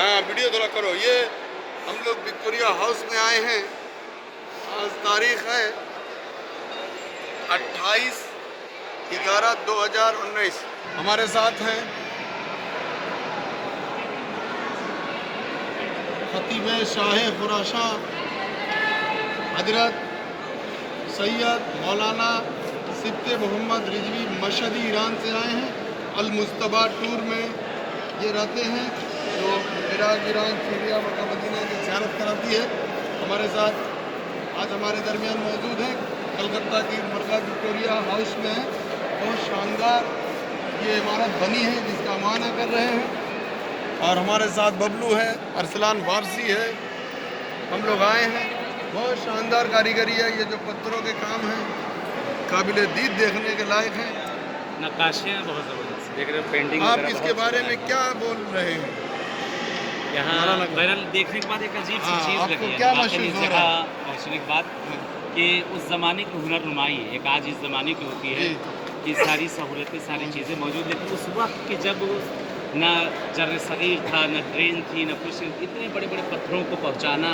हाँ वीडियो थोड़ा करो। ये हम लोग विक्टोरिया हाउस में आए हैं। आज तारीख है 28/11/2019। हमारे साथ हैं खतीब शाह खुरासा हजरत सैयद मौलाना सिब्ते मोहम्मद रिजवी मशहदी ईरान से आए हैं। अल मुस्तबा टूर में ये रहते हैं, जो Iraq, Iran, Syria, Mecca Medina की ज़ियारत कराती है। हमारे साथ आज हमारे दरमियान मौजूद हैं। कलकत्ता की मरकज़ विक्टोरिया हाउस में है। बहुत शानदार ये इमारत बनी है जिसका माना कर रहे हैं। और हमारे साथ बबलू है, अरसलान फारसी है। हम लोग आए हैं। बहुत शानदार कारीगरी है। ये जो पत्थरों के काम हैं काबिल दीद देखने के लायक हैं। नक्काशियाँ बहुत ज़बरदस्त देख रहे हो, पेंटिंग आप वगैरह इसके बहुत बारे सुंदर में है। क्या बोल रहे हैं? यहाँ हमारा लगा। बहरहाल देखने के बाद एक अजीब सी हाँ, चीज़ आपको लगी है क्या वाकई महसूस इस हो जगह रहा है? पहुँचने के बाद कि उस ज़माने की हुनर नुमाई एक आज इस ज़माने की होती है जी। कि सारी सहूलतें, सारी चीज़ें मौजूद, लेकिन उस वक्त की जब ना जर्र सग़ीर था, न ट्रेन थी, न कुछ, इतने बड़े बड़े पत्थरों को पहुँचाना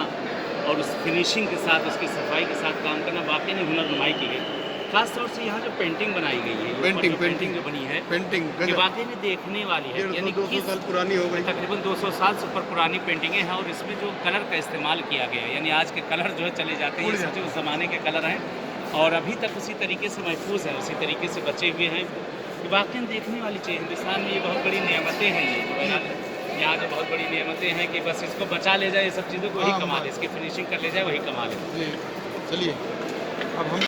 और उस फिनिशिंग के साथ, उसकी सफाई के साथ काम करना वाकई में हुनर नुमाई की गई। खास तौर से यहाँ जो पेंटिंग बनाई गई है, पेंटिंग जो बनी है, पेंटिंग ये वाकई में देखने वाली है। यानी 150-200 साल पुरानी हो गई। तकरीबन 200 साल से ऊपर पुरानी पेंटिंगें हैं और इसमें जो कलर का इस्तेमाल किया गया है, यानी आज के कलर जो है चले जाते हैं, ये सोचिए उस ज़माने के कलर हैं और अभी तक उसी तरीके से महफूज हैं, उसी तरीके से बचे हुए हैं। ये वाकई देखने वाली चीज़। हिंदुस्तान में ये बहुत बड़ी नेमतें हैं। ये यहाँ जो बहुत बड़ी नेमतें हैं कि बस इसको बचा ले जाए, ये सब चीज़ों को वही हाँ, कमाल हाँ। है, इसकी फिनिशिंग कर ले जाए वही कमाल है। जी, चलिए अब हम